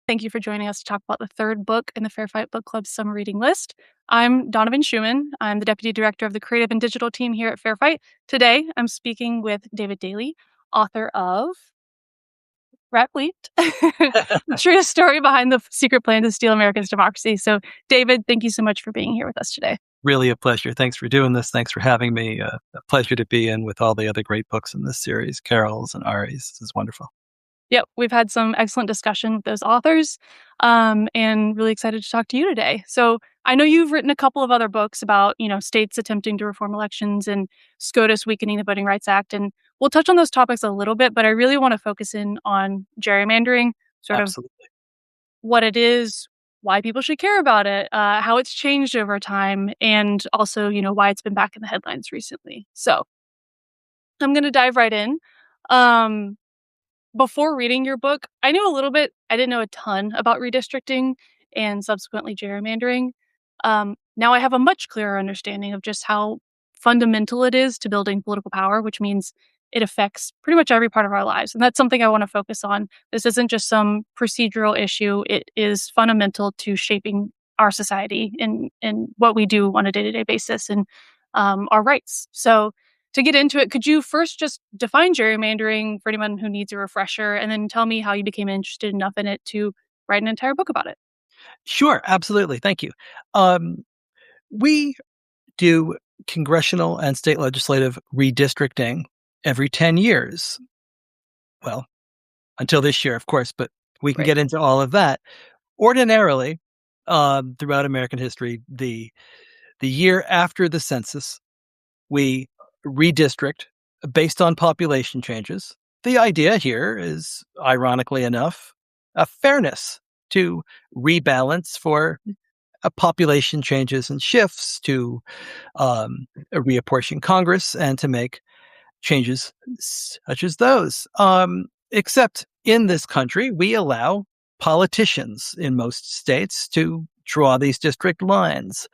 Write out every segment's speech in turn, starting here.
Thank you for joining us to talk about the third book in the Fair Fight Book Club summer reading list. I'm Donovan Schumann. I'm the Deputy Director of the Creative and Digital team here at Fair Fight. Today, I'm speaking with David Daley, author of Ratfu, the true story behind the secret plan to steal America's democracy. So, David, thank you so much for being here with us today. Really a pleasure. Thanks for doing this. Thanks for having me. A pleasure to be in with all the other great books in this series, Carol's and Ari's. This is wonderful. Yep, we've had some excellent discussion with those authors, and really excited to talk to you today. So I know you've written a couple of other books about, states attempting to reform elections and SCOTUS weakening the Voting Rights Act, and we'll touch on those topics a little bit, but I really want to focus in on gerrymandering, sort of Absolutely. what it is, why people should care about it, how it's changed over time, and also, why it's been back in the headlines recently. So I'm going to dive right in. Before reading your book, I knew a little bit. I didn't know a ton about redistricting and subsequently gerrymandering. Now I have a much clearer understanding of just how fundamental it is to building political power, which means it affects pretty much every part of our lives. And that's something I want to focus on. This isn't just some procedural issue. It is fundamental to shaping our society and what we do on a day-to-day basis and our rights. So to get into it, could you first just define gerrymandering for anyone who needs a refresher, and then tell me how you became interested enough in it to write an entire book about it? Sure. Absolutely. Thank you. We do congressional and state legislative redistricting every 10 years. Well, until this year, of course, but we can Right. get into all of that. Ordinarily, throughout American history, the year after the census, we redistrict based on population changes. The idea here is, ironically enough, a fairness to rebalance for population changes and shifts, to reapportion Congress and to make changes such as those. Except in this country, we allow politicians in most states to draw these district lines.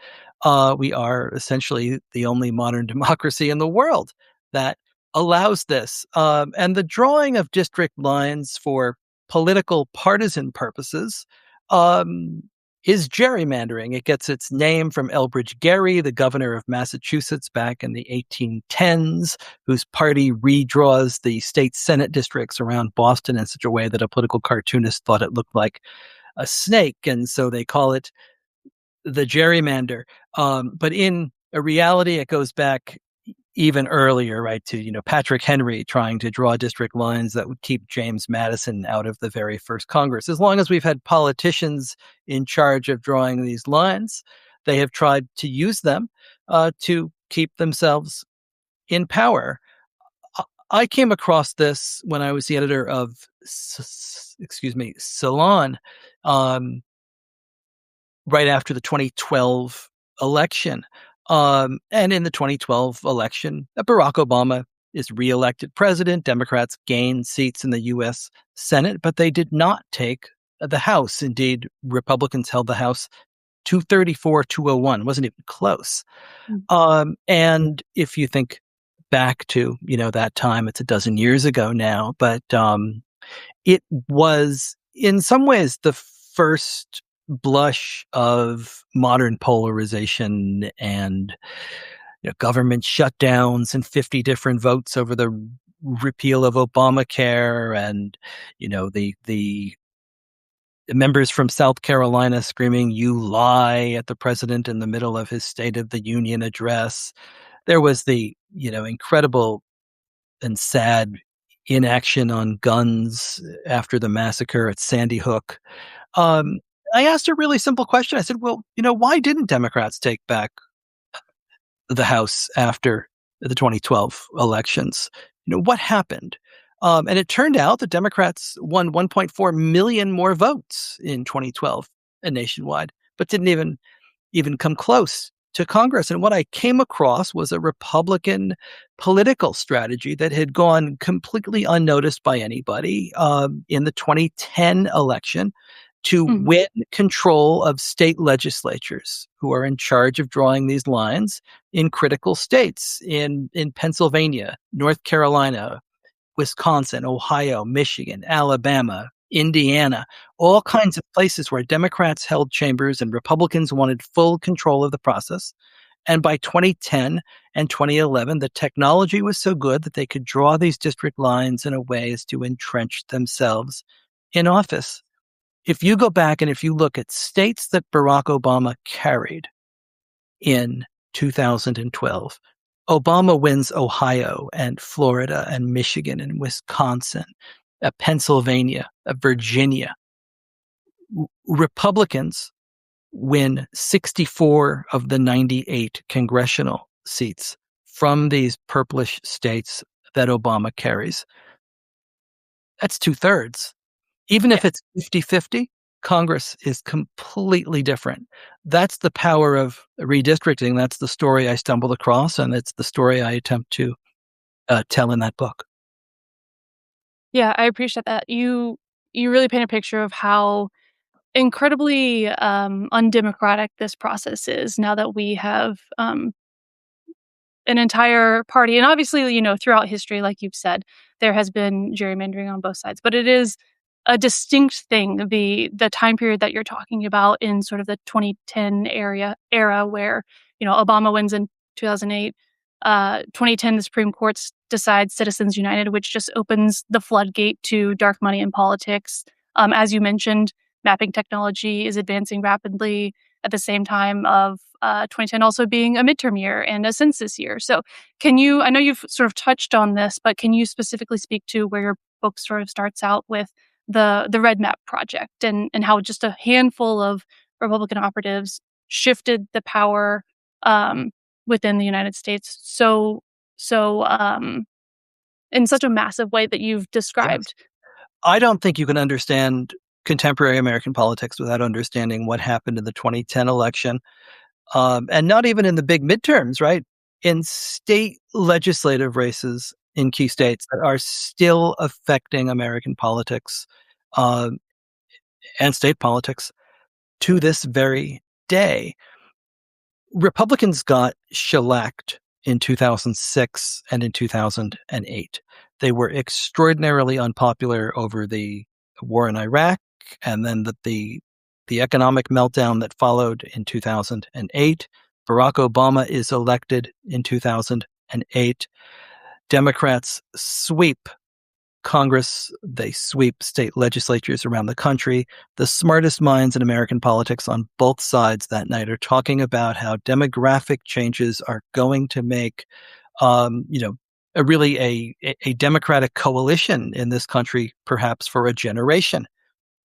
We are essentially the only modern democracy in the world that allows this. And the drawing of district lines for political partisan purposes is gerrymandering. It gets its name from Elbridge Gerry, the governor of Massachusetts back in the 1810s, whose party redraws the state Senate districts around Boston in such a way that a political cartoonist thought it looked like a snake. And so they call it the gerrymander. But in a reality, it goes back even earlier, right, to, Patrick Henry trying to draw district lines that would keep James Madison out of the very first Congress. As long as we've had politicians in charge of drawing these lines, they have tried to use them to keep themselves in power. I came across this when I was the editor of, Salon, right after the 2012 election. And in the 2012 election, Barack Obama is reelected president. Democrats gain seats in the U.S. Senate, but they did not take the House. Indeed, Republicans held the House 234-201. It wasn't even close. And if you think back to, that time, it's a dozen years ago now, but it was in some ways the first blush of modern polarization and government shutdowns and 50 different votes over the repeal of Obamacare, and the members from South Carolina screaming "You lie" at the president in the middle of his State of the Union address. There was the incredible and sad inaction on guns after the massacre at Sandy Hook. I asked a really simple question. I said, well, why didn't Democrats take back the House after the 2012 elections? What happened? And it turned out the Democrats won 1.4 million more votes in 2012 nationwide, but didn't even come close to Congress. And what I came across was a Republican political strategy that had gone completely unnoticed by anybody in the 2010 election to win control of state legislatures who are in charge of drawing these lines in critical states in Pennsylvania, North Carolina, Wisconsin, Ohio, Michigan, Alabama, Indiana, all kinds of places where Democrats held chambers and Republicans wanted full control of the process. And by 2010 and 2011, the technology was so good that they could draw these district lines in a way as to entrench themselves in office. If you go back and if you look at states that Barack Obama carried in 2012, Obama wins Ohio and Florida and Michigan and Wisconsin, Pennsylvania, Virginia. Republicans win 64 of the 98 congressional seats from these purplish states that Obama carries. That's 2/3. Even Yeah. if it's 50-50, Congress is completely different. That's the power of redistricting. That's the story I stumbled across, and it's the story I attempt to tell in that book. Yeah, I appreciate that. You really paint a picture of how incredibly, undemocratic this process is now that we have, an entire party and obviously, throughout history, like you've said, there has been gerrymandering on both sides, but it is a distinct thing, the time period that you're talking about in sort of the 2010 era where, Obama wins in 2008. 2010, the Supreme Court decides Citizens United, which just opens the floodgate to dark money in politics. As you mentioned, mapping technology is advancing rapidly at the same time of 2010 also being a midterm year and a census year. So, I know you've sort of touched on this, but can you specifically speak to where your book sort of starts out with the Red Map project and how just a handful of Republican operatives shifted the power within the United States so in such a massive way that you've Yes. described? I don't think you can understand contemporary American politics without understanding what happened in the 2010 election. And not even in the big midterms, right? In state legislative races in key states that are still affecting American politics uh, and state politics to this very day. Republicans got shellacked in 2006 and in 2008. They were extraordinarily unpopular over the war in Iraq and then the economic meltdown that followed in 2008. Barack Obama is elected in 2008. Democrats sweep Congress, they sweep state legislatures around the country. The smartest minds in American politics on both sides that night are talking about how demographic changes are going to make, a democratic coalition in this country, perhaps for a generation.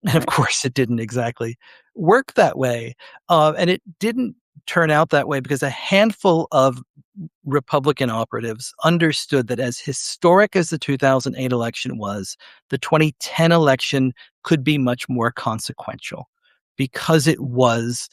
And of Right. course, it didn't exactly work that way. And it didn't turn out that way because a handful of Republican operatives understood that as historic as the 2008 election was, the 2010 election could be much more consequential because it was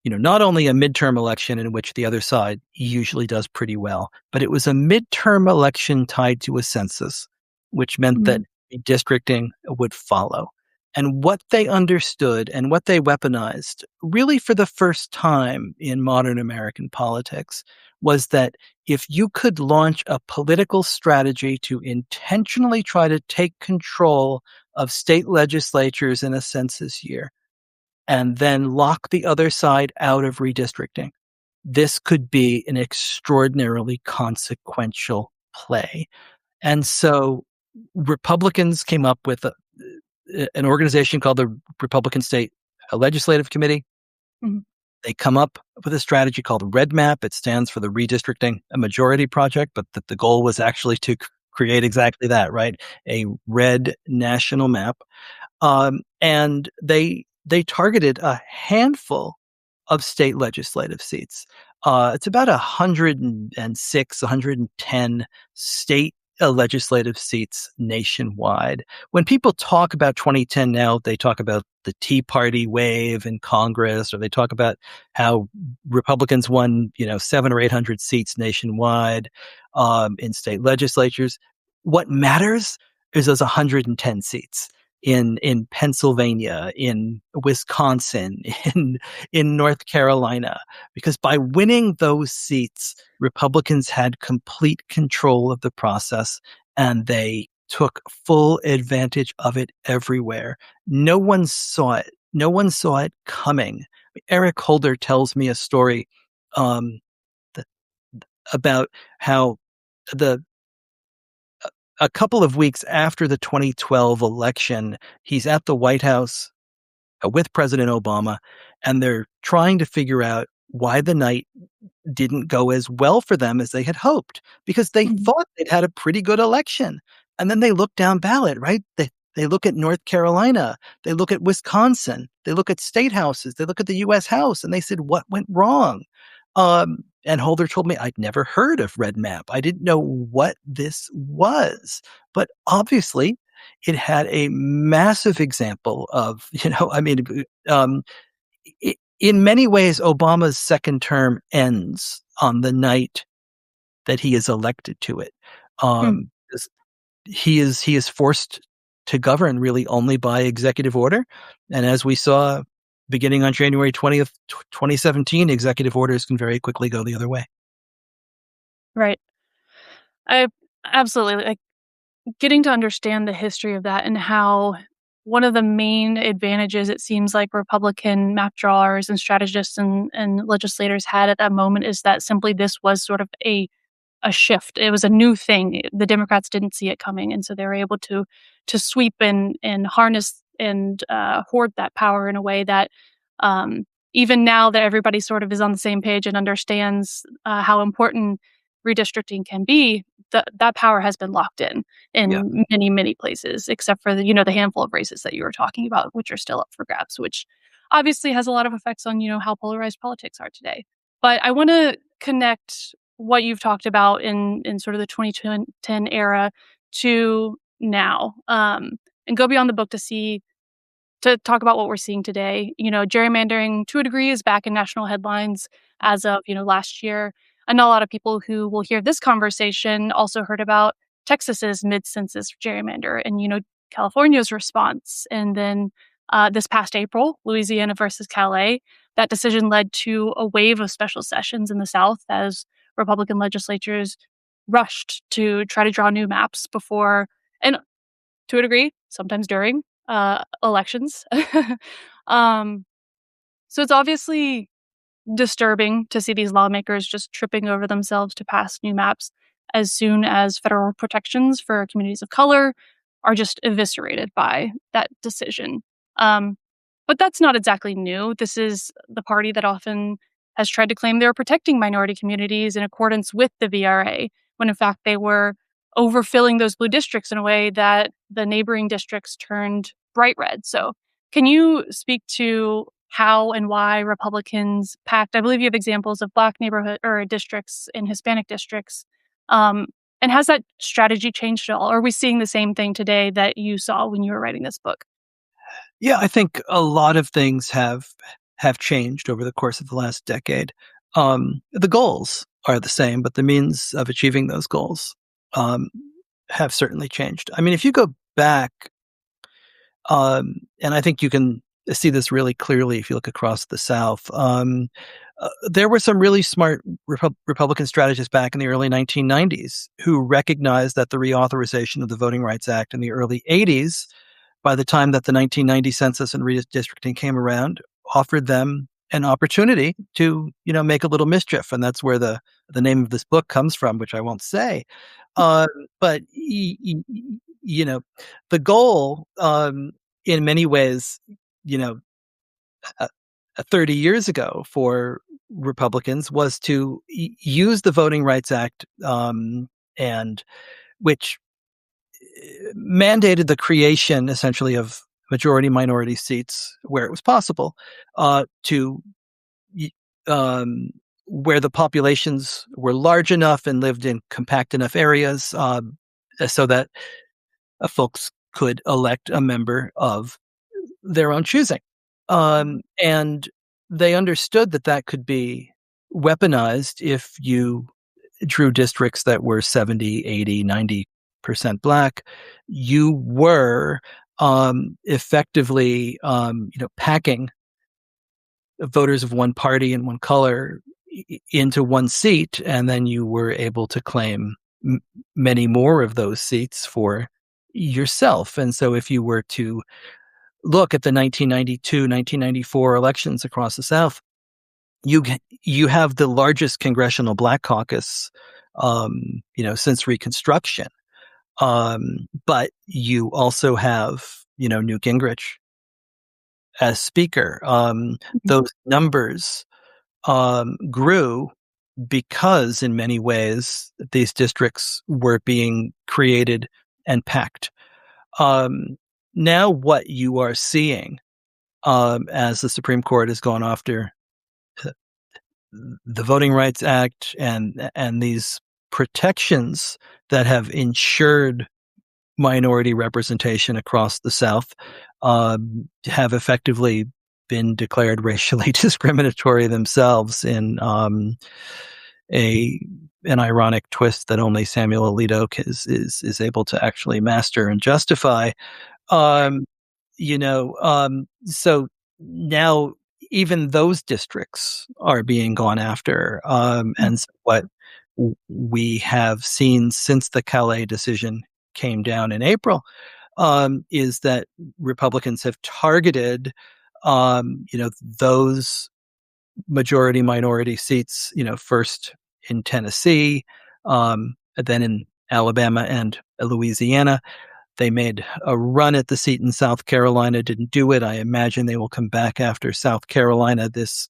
not only a midterm election in which the other side usually does pretty well, but it was a midterm election tied to a census, which meant that Mhm. redistricting would follow. And what they understood and what they weaponized, really for the first time in modern American politics, was that if you could launch a political strategy to intentionally try to take control of state legislatures in a census year, and then lock the other side out of redistricting, this could be an extraordinarily consequential play. And so Republicans came up with an organization called the Republican State Legislative Committee. Mhm. They come up with a strategy called Red Map. It stands for the Redistricting a Majority Project, but the goal was actually to create exactly that, right? A red national map. And they targeted a handful of state legislative seats. It's about 106, 110 state legislative seats nationwide. When people talk about 2010 now, they talk about the Tea Party wave in Congress, or they talk about how Republicans won, 700 or 800 seats nationwide in state legislatures. What matters is those 110 seats in Pennsylvania, in Wisconsin, in North Carolina, because by winning those seats, Republicans had complete control of the process and they took full advantage of it everywhere. No one saw it. No one saw it coming. Eric Holder tells me a story um, th- about how the a couple of weeks after the 2012 election, he's at the White House with President Obama, and they're trying to figure out why the night didn't go as well for them as they had hoped, because they Mhm. thought they'd had a pretty good election. And then they look down ballot, right? They look at North Carolina, they look at Wisconsin, they look at state houses, they look at the US House, and they said, what went wrong? And Holder told me I'd never heard of Red Map. I didn't know what this was, but obviously it had a massive example of, um, in many ways, Obama's second term ends on the night that he is elected to it. Mm. 'Cause he is forced to govern really only by executive order, and as we saw beginning on January 20th, 2017, executive orders can very quickly go the other way. Right. I absolutely like getting to understand the history of that and how one of the main advantages it seems like Republican map drawers and strategists and legislators had at that moment is that simply this was sort of a shift. It was a new thing. The Democrats didn't see it coming, and so they were able to sweep and harness and hoard that power in a way that um, even now that everybody sort of is on the same page and understands how important redistricting can be, that power has been locked Yeah. in many places, except for the handful of races that you were talking about, which are still up for grabs, which obviously has a lot of effects on how polarized politics are today. But I want to connect what you've talked about in sort of the 2010 era to now, and go beyond the book to talk about what we're seeing today. Gerrymandering to a degree is back in national headlines as of last year. I know a lot of people who will hear this conversation also heard about Texas's mid-census gerrymander and California's response, and then this past April, Louisiana versus Calais. That decision led to a wave of special sessions in the South as Republican legislatures rushed to try to draw new maps before and to a degree, sometimes during elections. um, so it's obviously disturbing to see these lawmakers just tripping over themselves to pass new maps as soon as federal protections for communities of color are just eviscerated by that decision. Um, but that's not exactly new. This is the party that often has tried to claim they were protecting minority communities in accordance with the VRA, when in fact they were overfilling those blue districts in a way that the neighboring districts turned bright red. So, can you speak to how and why Republicans packed? I believe you have examples of Black neighborhood or districts and Hispanic districts. Um, and has that strategy changed at all? Or are we seeing the same thing today that you saw when you were writing this book? Yeah, I think a lot of things have changed over the course of the last decade. The goals are the same, but the means of achieving those goals um, have certainly changed. I mean, if you go back, and I think you can see this really clearly if you look across the South. There were some really smart Republican strategists back in the early 1990s who recognized that the reauthorization of the Voting Rights Act in the early 80s, by the time that the 1990 census and redistricting came around, offered them an opportunity to, make a little mischief. And that's where the name of this book comes from, which I won't say. Uh, but, you know, the goal, in many ways, you know, uh, 30 years ago for Republicans was to use the Voting Rights Act, and which mandated the creation essentially of majority minority seats where it was possible, to where the populations were large enough and lived in compact enough areas, so that folks could elect a member of their own choosing. And they understood that that could be weaponized if you drew districts that were 70, 80, 90% Black. You were effectively, packing voters of one party and one color into one seat, and then you were able to claim many more of those seats for yourself. And so if you were to look at the 1992, 1994 elections across the South, you you have the largest congressional black caucus, since Reconstruction. But you also have, Newt Gingrich as Speaker. Mhm. Those numbers grew because, in many ways, these districts were being created and packed. Um, Now, what you are seeing as the Supreme Court has gone after the Voting Rights Act and these protections that have ensured minority representation across the South have effectively been declared racially discriminatory themselves in a an ironic twist that only Samuel Alito is able to actually master and justify. Um, so now even those districts are being gone after. And so what we have seen since the Calais decision came down in April is that Republicans have targeted, those majority minority seats, first in Tennessee, then in Alabama and Louisiana. They made a run at the seat in South Carolina, didn't do it. I imagine they will come back after South Carolina this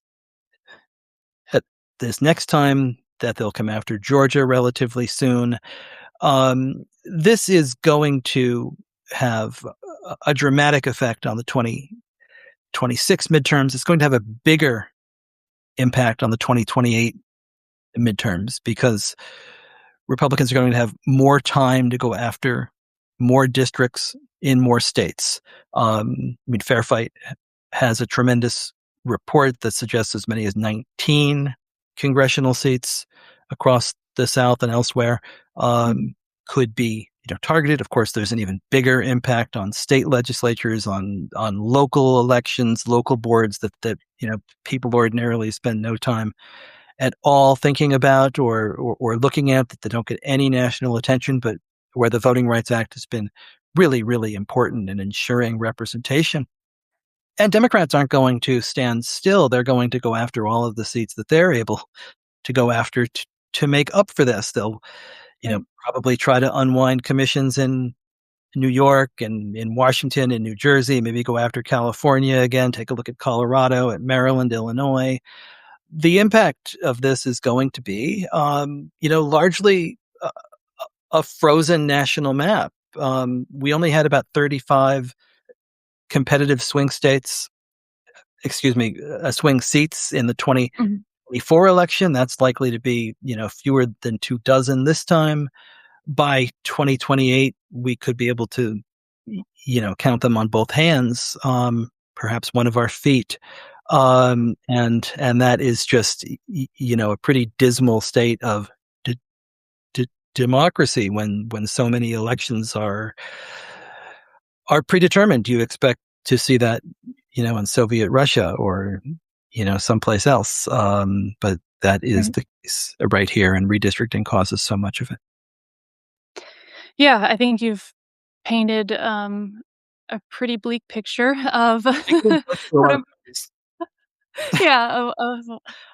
next time, that they'll come after Georgia relatively soon. This is going to have a dramatic effect on the 2026 midterms. It's going to have a bigger impact on the 2028 midterms because Republicans are going to have more time to go after more districts in more states. Fair Fight has a tremendous report that suggests as many as 19 congressional seats across the South and elsewhere could be targeted. Of course, there's an even bigger impact on state legislatures, on local elections, local boards that people ordinarily spend no time at all thinking about or looking at, that they don't get any national attention, but where the Voting Rights Act has been really, really important in ensuring representation. And Democrats aren't going to stand still. They're going to go after all of the seats that they're able to go after to make up for this. They'll, Right. probably try to unwind commissions in New York and in Washington and New Jersey, maybe go after California again, take a look at Colorado, at Maryland, Illinois. The impact of this is going to be, largely a frozen national map. We only had about 35 competitive swing states, swing seats in the Mhm. 2024 election. That's likely to be, fewer than 2 dozen this time. By 2028, we could be able to, count them on both hands, perhaps one of our feet. And that is just, a pretty dismal state of d- democracy when so many elections are predetermined. Do you expect to see that, in Soviet Russia or, someplace else? But that is Right. the case right here, and redistricting causes so much of it. Yeah, I think you've painted, a pretty bleak picture of It could go through a sort lot of of ways. yeah, of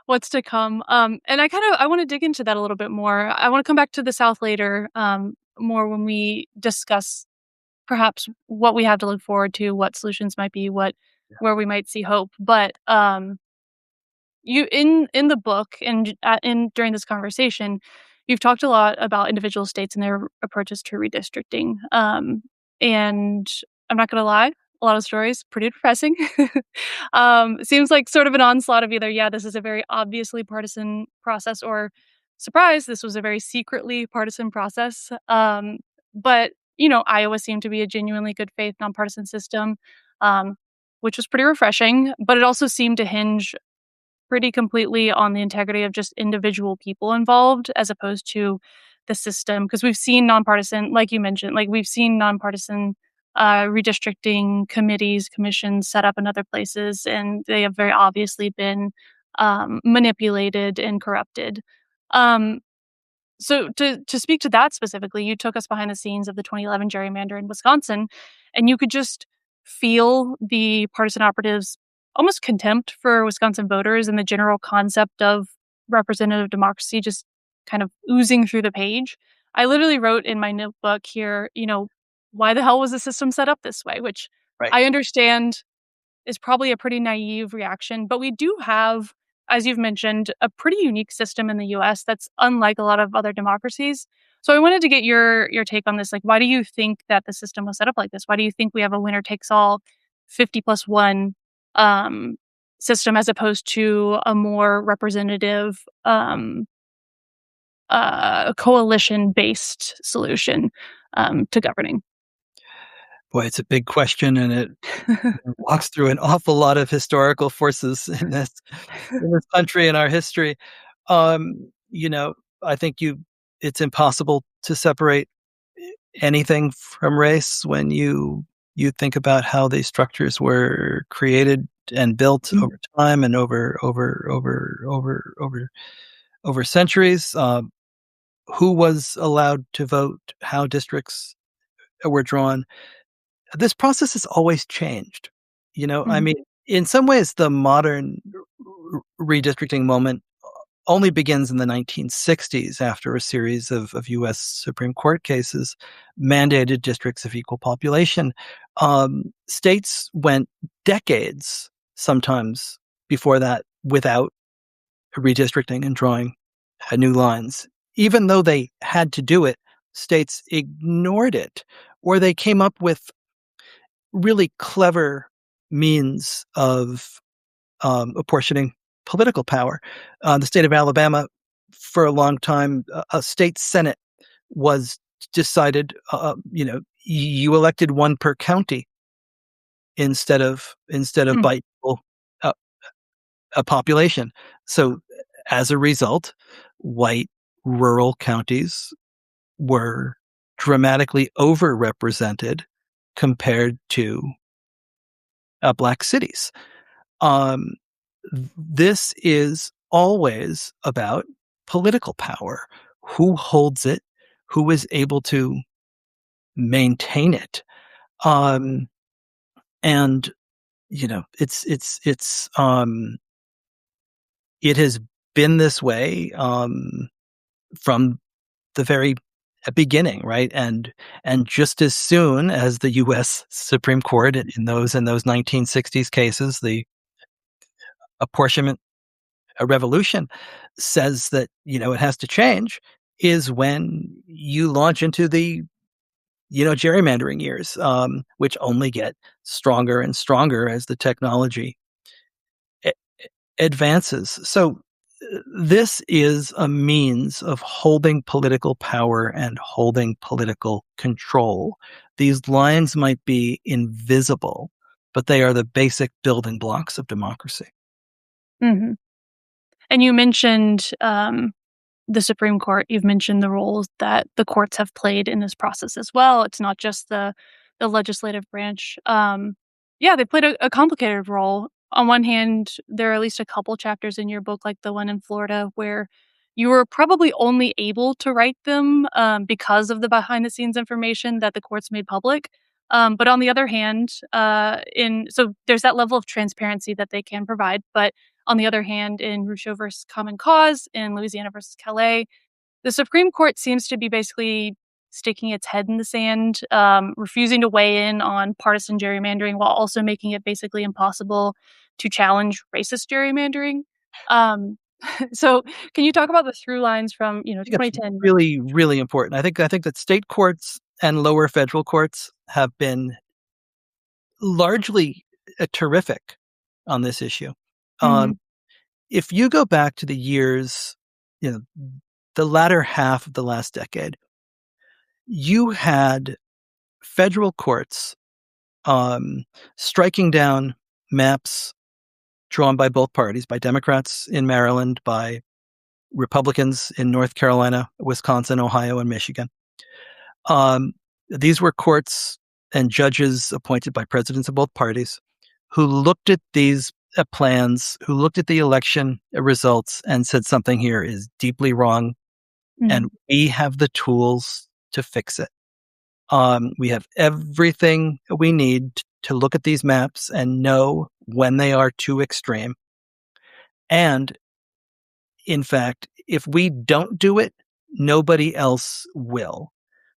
what's to come. And I wanna dig into that a little bit more. I wanna come back to the South later, more when we discuss perhaps what we have to look forward to, what solutions might be, what where we might see hope. But, you in the book and in during this conversation, you've talked a lot about individual states and their approaches to redistricting. And I'm not gonna lie, a lot of stories pretty depressing. Seems like sort of an onslaught of either, yeah, this is a very obviously partisan process, or surprise, this was a very secretly partisan process. But Iowa seemed to be a genuinely good faith nonpartisan system, um, which was pretty refreshing. But it also seemed to hinge pretty completely on the integrity of just individual people involved as opposed to the system. Because we've seen nonpartisan, like you mentioned, like we've seen nonpartisan redistricting committees, commissions set up in other places, and they have very obviously been manipulated and corrupted. Um, So to speak to that specifically, you took us behind the scenes of the 2011 gerrymander in Wisconsin, and you could just feel the partisan operatives' almost contempt for Wisconsin voters and the general concept of representative democracy just kind of oozing through the page. I literally wrote in my notebook here, why the hell was the system set up this way? Which Right. I understand is probably a pretty naive reaction, but we do have, as you've mentioned, a pretty unique system in the US that's unlike a lot of other democracies. So I wanted to get your take on this. Like, why do you think that the system was set up like this? Why do you think we have a winner takes all 50 plus one um, system as opposed to a more representative coalition based solution to governing? Boy, it's a big question, and it walks through an awful lot of historical forces in this country and our history. You know, I think it's impossible to separate anything from race when you think about how these structures were created and built Mhm. over time and over centuries. Who was allowed to vote? How districts were drawn? This process has always changed. I Mhm. mean, in some ways, the modern redistricting moment only begins in the 1960s after a series of US Supreme Court cases mandated districts of equal population. States went decades, sometimes before that, without redistricting and drawing new lines. Even though they had to do it, states ignored it, or they came up with really clever means of apportioning political power. The state of Alabama, for a long time, a state senate was decided. You elected one per county instead of Mhm. by uh, a population. So, as a result, white rural counties were dramatically overrepresented compared to black cities. Um, this is always about political power. Who holds it? Who is able to maintain it? Um, and it has been this way from the very beginning, right? And just as soon as the U.S. Supreme Court in those 1960s cases, the apportionment a revolution says that it has to change is when you launch into the gerrymandering years, which only get stronger and stronger as the technology a- advances. So this is a means of holding political power and holding political control. These lines might be invisible, but they are the basic building blocks of democracy. Mhm. And you mentioned the Supreme Court. You've mentioned the roles that the courts have played in this process as well. It's not just the legislative branch. Yeah, they played a complicated role. On one hand, there are at least a couple chapters in your book, like the one in Florida, where you were probably only able to write them because of the behind the scenes information that the courts made public. But on the other hand, in so there's that level of transparency that they can provide, but on the other hand, in Rousseau versus Common Cause, in Louisiana versus Calais, the Supreme Court seems to be basically sticking its head in the sand, refusing to weigh in on partisan gerrymandering while also making it basically impossible to challenge racist gerrymandering. Um, so, can you talk about the through lines from I think it's 2010? really, really important. I think that state courts and lower federal courts have been largely terrific on this issue. Um, Mhm, if you go back to the years, you know, the latter half of the last decade, you had federal courts um, striking down maps drawn by both parties, by Democrats in Maryland, by Republicans in North Carolina, Wisconsin, Ohio, and Michigan. Um, these were courts and judges appointed by presidents of both parties who looked at these plans, who looked at the election results and said something here is deeply wrong. and Mhm. we have the tools to fix it. We have everything we need to look at these maps and know when they are too extreme. And in fact, if we don't do it, nobody else will.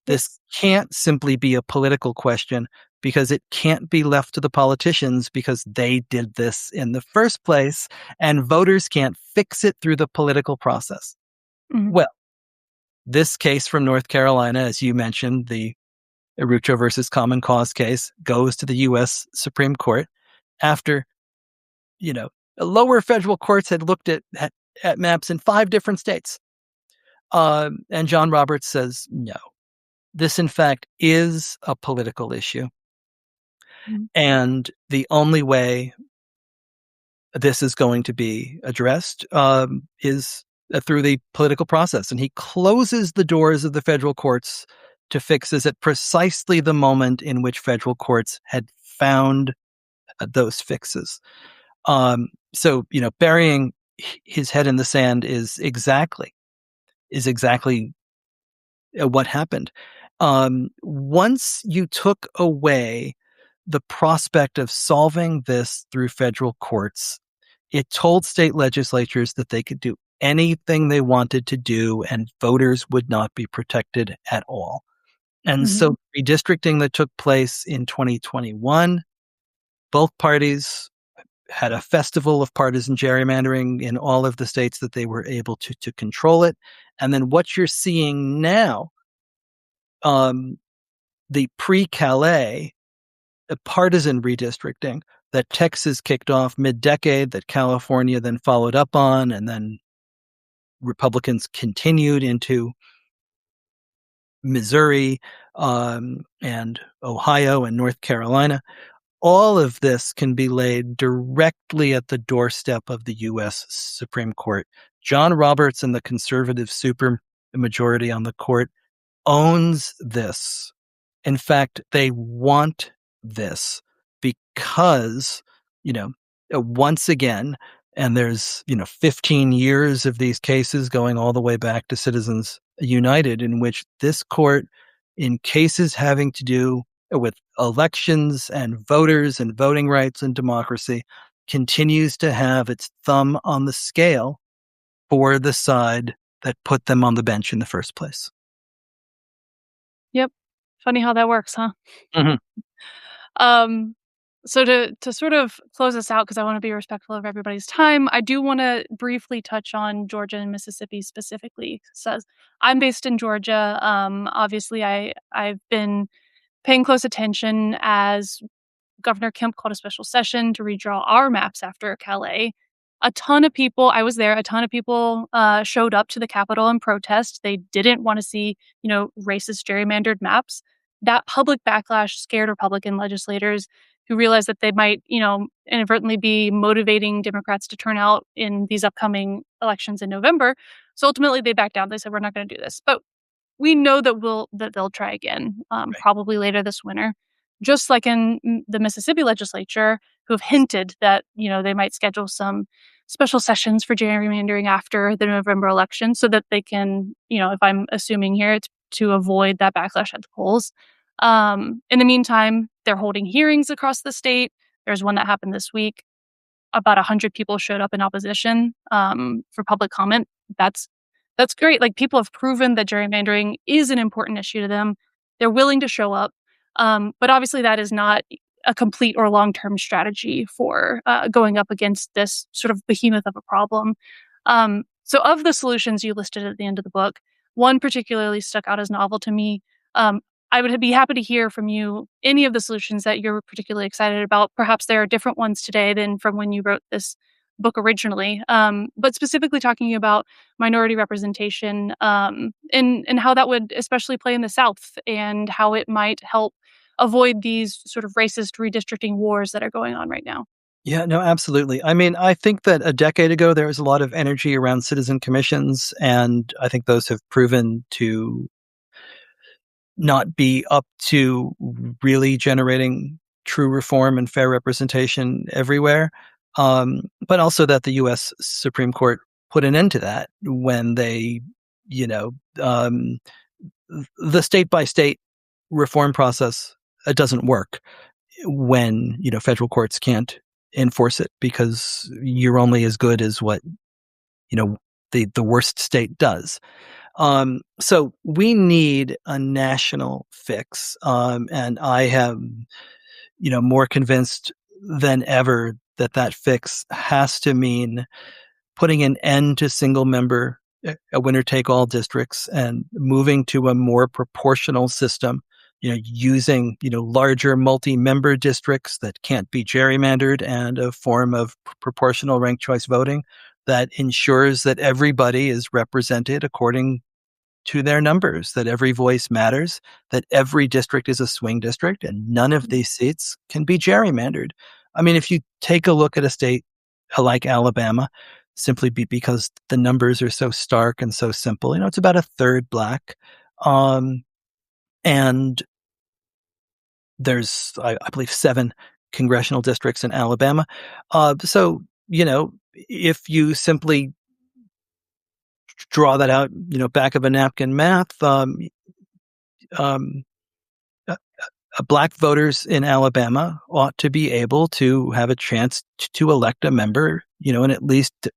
This Yes. can't simply be a political question because it can't be left to the politicians because they did this in the first place, and voters can't fix it through the political process. Mhm. Well, this case from North Carolina, as you mentioned, the Arucho versus Common Cause case, goes to the U.S. Supreme Court after, you know, lower federal courts had looked at maps in 5 different states. And John Roberts says, no, this in fact is a political issue. Mhm. And the only way this is going to be addressed is through the political process. And he closes the doors of the federal courts to fixes at precisely the moment in which federal courts had found those fixes. So, burying his head in the sand is exactly what happened. Once you took away the prospect of solving this through federal courts, it told state legislatures that they could do anything they wanted to do and voters would not be protected at all. And Mhm. so redistricting that took place in 2021, both parties had a festival of partisan gerrymandering in all of the states that they were able to control it. And then what you're seeing now, um, the pre-Calais partisan redistricting that Texas kicked off mid-decade, that California then followed up on, and then Republicans continued into Missouri and Ohio and North Carolina. All of this can be laid directly at the doorstep of the U.S. Supreme Court. John Roberts and the conservative supermajority on the court owns this. In fact, they want this because, once again, and there's, 15 years of these cases going all the way back to Citizens United, in which this court, in cases having to do with elections and voters and voting rights and democracy, continues to have its thumb on the scale for the side that put them on the bench in the first place. Yep. Funny how that works, huh? Mhm. Um, so to sort of close this out, because I want to be respectful of everybody's time, I do want to briefly touch on Georgia and Mississippi specifically. Says I'm based in Georgia. Obviously, I've been paying close attention as Governor Kemp called a special session to redraw our maps after Calais. A ton of people, I was there, a ton of people showed up to the Capitol in protest. They didn't want to see, racist gerrymandered maps. That public backlash scared Republican legislators who realized that they might, inadvertently be motivating Democrats to turn out in these upcoming elections in November. So ultimately they backed down. They said, we're not going to do this. But we know that they'll try again, Right. probably later this winter. Just like in the Mississippi legislature, who have hinted that, they might schedule some special sessions for gerrymandering after the November election so that they can, if I'm assuming here, it's to avoid that backlash at the polls. In the meantime, they're holding hearings across the state. There's one that happened this week. About 100 people showed up in opposition, for public comment. That's that's great. Like, people have proven that gerrymandering is an important issue to them. They're willing to show up, but obviously that is not a complete or long-term strategy for, going up against this sort of behemoth of a problem. So of the solutions you listed at the end of the book, one particularly stuck out as novel to me. Um, I would be happy to hear from you any of the solutions that you're particularly excited about. Perhaps there are different ones today than from when you wrote this book originally. But specifically talking about minority representation, and how that would especially play in the South and how it might help avoid these sort of racist redistricting wars that are going on right now. Yeah, no, absolutely. I mean, I think that a decade ago, there was a lot of energy around citizen commissions, and I think those have proven to not be up to really generating true reform and fair representation everywhere. But also that the U.S. Supreme Court put an end to that when they you know, um, the state by state reform process doesn't work when federal courts can't enforce it, because you're only as good as what you know the worst state does. So we need a national fix, and I am more convinced than ever that that fix has to mean putting an end to single member, winner take all districts, and moving to a more proportional system, using, larger multi-member districts that can't be gerrymandered, and a form of proportional ranked choice voting that ensures that everybody is represented according to their numbers, that every voice matters, that every district is a swing district, and none of these seats can be gerrymandered. I mean, if you take a look at a state like Alabama, simply because the numbers are so stark and so simple, it's about a third black. And there's, I believe, 7 congressional districts in Alabama. So, if you simply draw that out, back of a napkin math, um, uh, black voters in Alabama ought to be able to have a chance to elect a member, in at least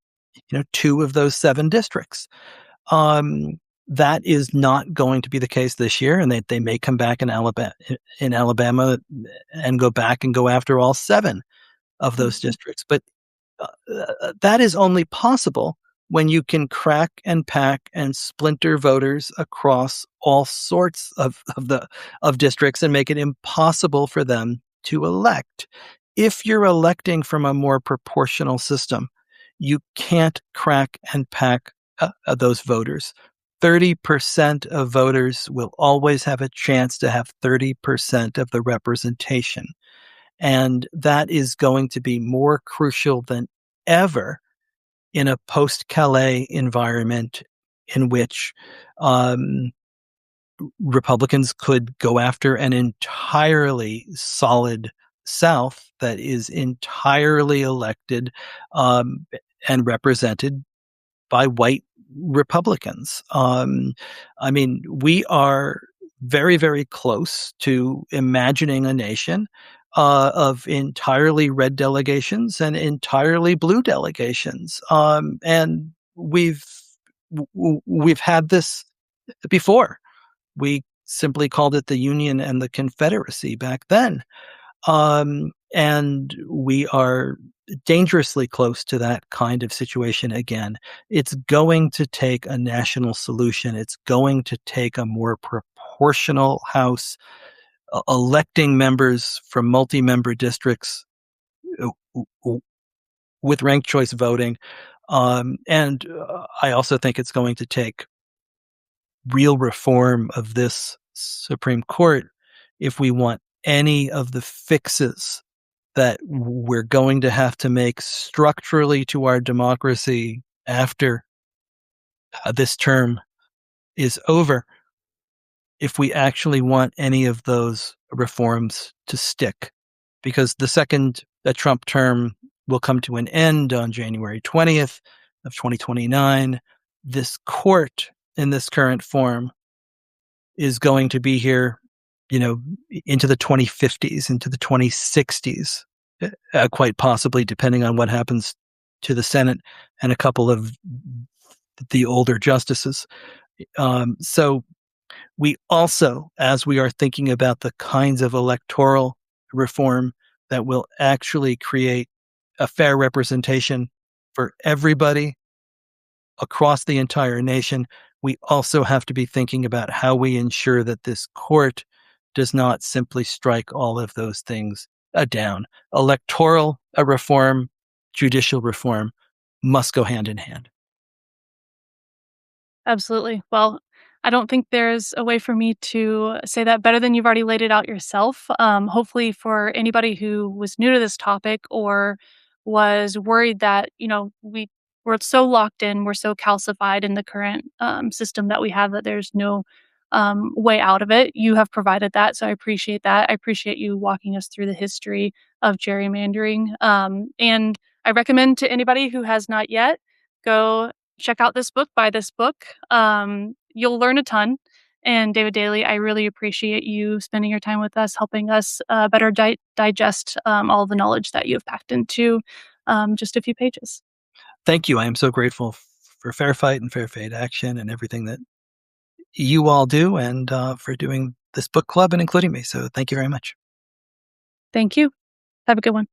2 of those 7 districts. That is not going to be the case this year, and they may come back in Alabama and go back and go after all 7 of those Mhm. districts. But that is only possible when you can crack and pack and splinter voters across all sorts of districts and make it impossible for them to elect. If you're electing from a more proportional system, you can't crack and pack those voters. 30% of voters will always have a chance to have 30% of the representation. And that is going to be more crucial than ever in a post-Calais environment, in which um, Republicans could go after an entirely solid South that is entirely elected and represented by white Republicans. I mean, we are very, very close to imagining a nation of entirely red delegations and entirely blue delegations. And we've had this before. We simply called it the Union and the Confederacy back then. And we are dangerously close to that kind of situation again. It's going to take a national solution. It's going to take a more proportional House, electing members from multi-member districts with ranked choice voting. And I also think it's going to take real reform of this Supreme Court if we want any of the fixes that we're going to have to make structurally to our democracy after this term is over, if we actually want any of those reforms to stick. Because the second the Trump term will come to an end on January 20th of 2029, this court in this current form is going to be here, into the 2050s, into the 2060s, quite possibly, depending on what happens to the Senate and a couple of the older justices. So we also, as we are thinking about the kinds of electoral reform that will actually create a fair representation for everybody across the entire nation, we also have to be thinking about how we ensure that this court does not simply strike all of those things down. Electoral reform, judicial reform must go hand in hand. Absolutely. Well, I don't think there's a way for me to say that better than you've already laid it out yourself. Hopefully, for anybody who was new to this topic or was worried that, we're so locked in, we're so calcified in the current system that we have that there's no way out of it, you have provided that. So I appreciate that. I appreciate you walking us through the history of gerrymandering. And I recommend to anybody who has not yet, go check out this book, buy this book. You'll learn a ton. And David Daley, I really appreciate you spending your time with us, helping us better digest all the knowledge that you have packed into just a few pages. Thank you. I am so grateful for Fair Fight and Fair Fade Action and everything that you all do, and for doing this book club and including me. So thank you very much. Thank you. Have a good one.